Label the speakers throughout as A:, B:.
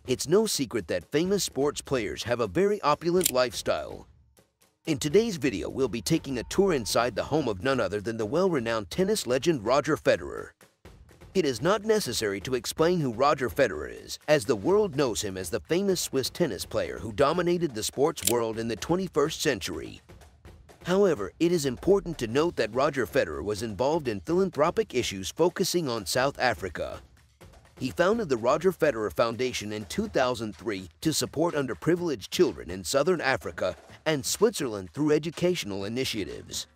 A: It's no secret that famous sports players have a very opulent lifestyle. In today's video, we'll be taking a tour inside the home of none other than the well-renowned tennis legend Roger Federer. It is not necessary to explain who Roger Federer is, as the world knows him as the famous Swiss tennis player who dominated the sports world in the 21st century. However, it is important to note that Roger Federer was involved in philanthropic issues focusing on South Africa. He founded the Roger Federer Foundation in 2003 to support underprivileged children in Southern Africa and Switzerland through educational initiatives.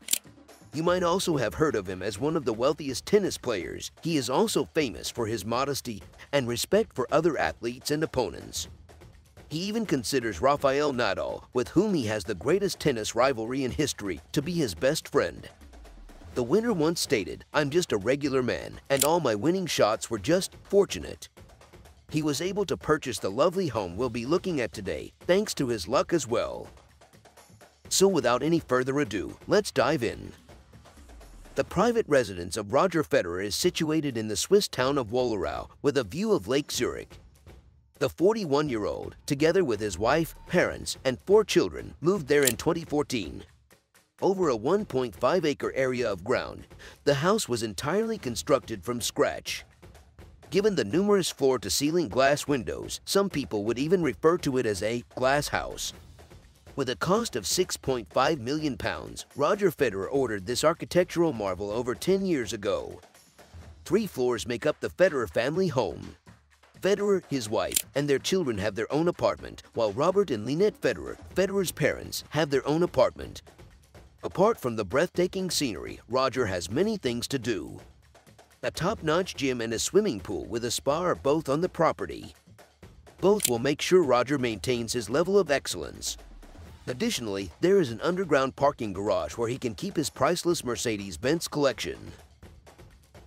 A: You might also have heard of him as one of the wealthiest tennis players. He is also famous for his modesty and respect for other athletes and opponents. He even considers Rafael Nadal, with whom he has the greatest tennis rivalry in history, to be his best friend. The winner once stated, "I'm just a regular man, and all my winning shots were just fortunate." He was able to purchase the lovely home we'll be looking at today, thanks to his luck as well. So without any further ado, let's dive in. The private residence of Roger Federer is situated in the Swiss town of Wollerau with a view of Lake Zurich. The 41-year-old, together with his wife, parents, and 4 children, moved there in 2014. Over a 1.5-acre area of ground, the house was entirely constructed from scratch. Given the numerous floor-to-ceiling glass windows, some people would even refer to it as a glass house. With a cost of £6.5 million, Roger Federer ordered this architectural marvel over 10 years ago. 3 floors make up the Federer family home. Federer, his wife, and their children have their own apartment, while Robert and Lynette Federer, Federer's parents, have their own apartment. Apart from the breathtaking scenery, Roger has many things to do. A top-notch gym and a swimming pool with a spa are both on the property. Both will make sure Roger maintains his level of excellence. Additionally, there is an underground parking garage where he can keep his priceless Mercedes-Benz collection.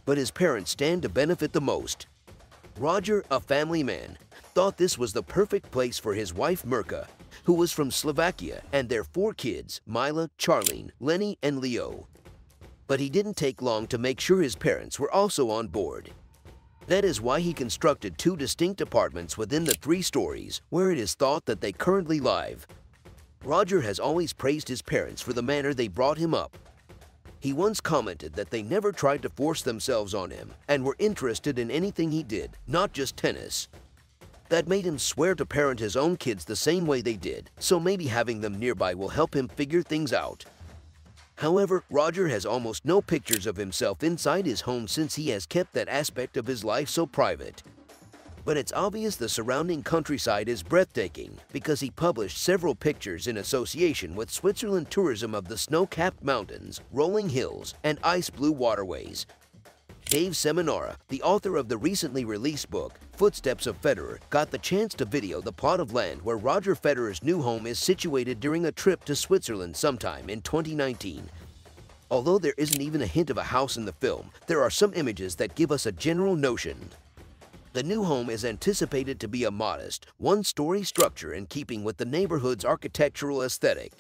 A: But his parents stand to benefit the most. Roger, a family man, thought this was the perfect place for his wife Mirka, who was from Slovakia, and their 4 kids, Mila, Charlene, Lenny, and Leo. But he didn't take long to make sure his parents were also on board. That is why he constructed 2 distinct apartments within the 3 stories, where it is thought that they currently live. Roger has always praised his parents for the manner they brought him up. He once commented that they never tried to force themselves on him and were interested in anything he did, not just tennis. That made him swear to parent his own kids the same way they did, so maybe having them nearby will help him figure things out. However, Roger has almost no pictures of himself inside his home since he has kept that aspect of his life so private. But it's obvious the surrounding countryside is breathtaking because he published several pictures in association with Switzerland tourism of the snow-capped mountains, rolling hills, and ice-blue waterways. Dave Seminara, the author of the recently released book, Footsteps of Federer, got the chance to video the plot of land where Roger Federer's new home is situated during a trip to Switzerland sometime in 2019. Although there isn't even a hint of a house in the film, there are some images that give us a general notion. The new home is anticipated to be a modest, 1-story structure in keeping with the neighborhood's architectural aesthetic.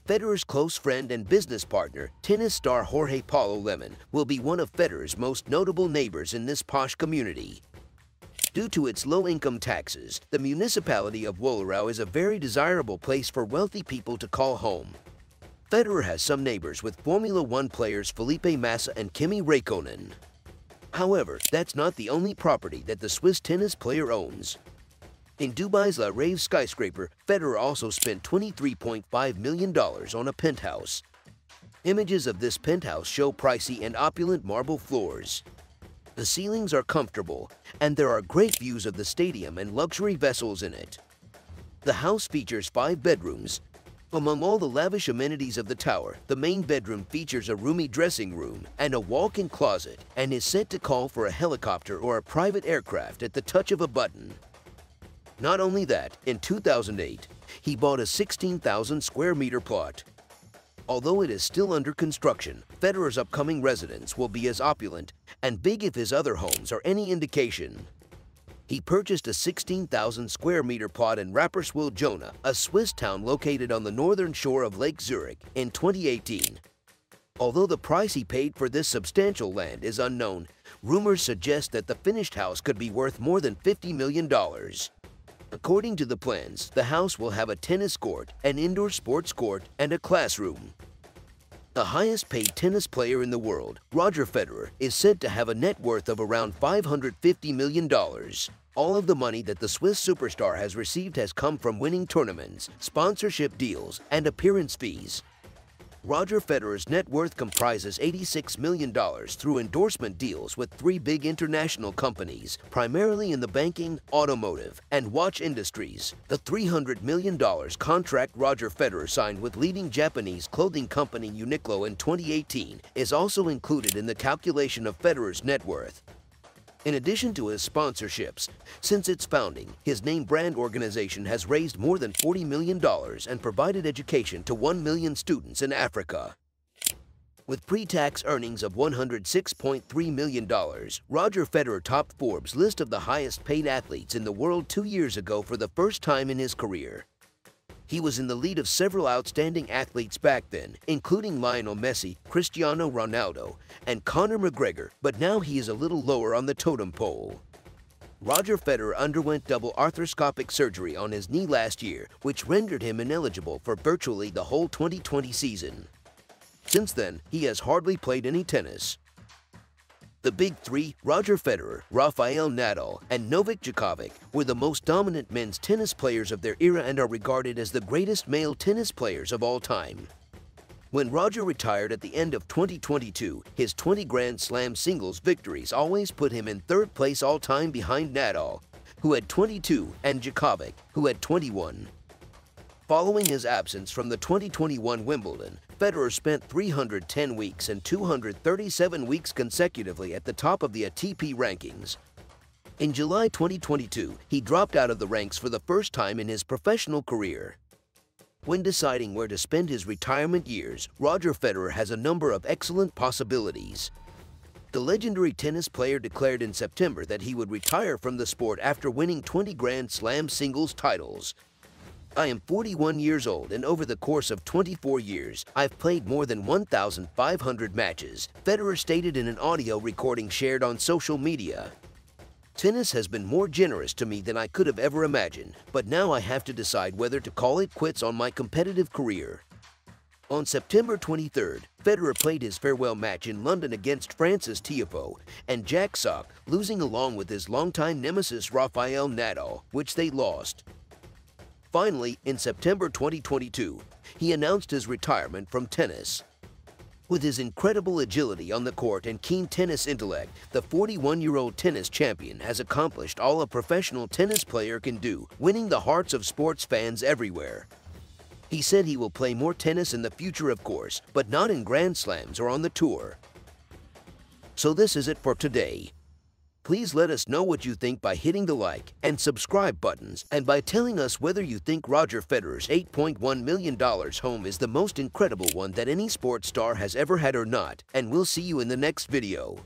A: Federer's close friend and business partner, tennis star Jorge Paulo Lemon, will be one of Federer's most notable neighbors in this posh community. Due to its low-income taxes, the municipality of Wollerau is a very desirable place for wealthy people to call home. Federer has some neighbors with Formula One players Felipe Massa and Kimi Räikkönen. However, that's not the only property that the Swiss tennis player owns. In Dubai's La Rave skyscraper, Federer also spent $23.5 million on a penthouse. Images of this penthouse show pricey and opulent marble floors. The ceilings are comfortable, and there are great views of the stadium and luxury vessels in it. The house features 5 bedrooms. Among all the lavish amenities of the tower, the main bedroom features a roomy dressing room and a walk-in closet and is set to call for a helicopter or a private aircraft at the touch of a button. Not only that, in 2008, he bought a 16,000 square meter plot. Although it is still under construction, Federer's upcoming residence will be as opulent and big if his other homes are any indication. He purchased a 16,000 square meter plot in Rapperswil Jona, a Swiss town located on the northern shore of Lake Zurich, in 2018. Although the price he paid for this substantial land is unknown, rumors suggest that the finished house could be worth more than $50 million. According to the plans, the house will have a tennis court, an indoor sports court, and a classroom. The highest-paid tennis player in the world, Roger Federer, is said to have a net worth of around $550 million. All of the money that the Swiss superstar has received has come from winning tournaments, sponsorship deals, and appearance fees. Roger Federer's net worth comprises $86 million through endorsement deals with 3 big international companies, primarily in the banking, automotive, and watch industries. The $300 million contract Roger Federer signed with leading Japanese clothing company Uniqlo in 2018 is also included in the calculation of Federer's net worth. In addition to his sponsorships, since its founding, his name brand organization has raised more than $40 million and provided education to 1 million students in Africa. With pre-tax earnings of $106.3 million, Roger Federer topped Forbes' list of the highest-paid athletes in the world 2 years ago for the first time in his career. He was in the lead of several outstanding athletes back then, including Lionel Messi, Cristiano Ronaldo, and Conor McGregor, but now he is a little lower on the totem pole. Roger Federer underwent double arthroscopic surgery on his knee last year, which rendered him ineligible for virtually the whole 2020 season. Since then, he has hardly played any tennis. The big three, Roger Federer, Rafael Nadal, and Novak Djokovic, were the most dominant men's tennis players of their era and are regarded as the greatest male tennis players of all time. When Roger retired at the end of 2022, his 20 Grand Slam singles victories always put him in third place all-time behind Nadal, who had 22, and Djokovic, who had 21. Following his absence from the 2021 Wimbledon, Federer spent 310 weeks and 237 weeks consecutively at the top of the ATP rankings. In July 2022, he dropped out of the ranks for the first time in his professional career. When deciding where to spend his retirement years, Roger Federer has a number of excellent possibilities. The legendary tennis player declared in September that he would retire from the sport after winning 20 Grand Slam singles titles. I am 41 years old, and over the course of 24 years, I've played more than 1,500 matches, Federer stated in an audio recording shared on social media. Tennis has been more generous to me than I could have ever imagined, but now I have to decide whether to call it quits on my competitive career. On September 23rd, Federer played his farewell match in London against France's Tiafoe and Jack Sock, losing along with his longtime nemesis Rafael Nadal, which they lost. Finally, in September 2022, he announced his retirement from tennis. With his incredible agility on the court and keen tennis intellect, the 41-year-old tennis champion has accomplished all a professional tennis player can do, winning the hearts of sports fans everywhere. He said he will play more tennis in the future, of course, but not in Grand Slams or on the tour. So this is it for today. Please let us know what you think by hitting the like and subscribe buttons, and by telling us whether you think Roger Federer's $8.1 million home is the most incredible one that any sports star has ever had or not. And we'll see you in the next video.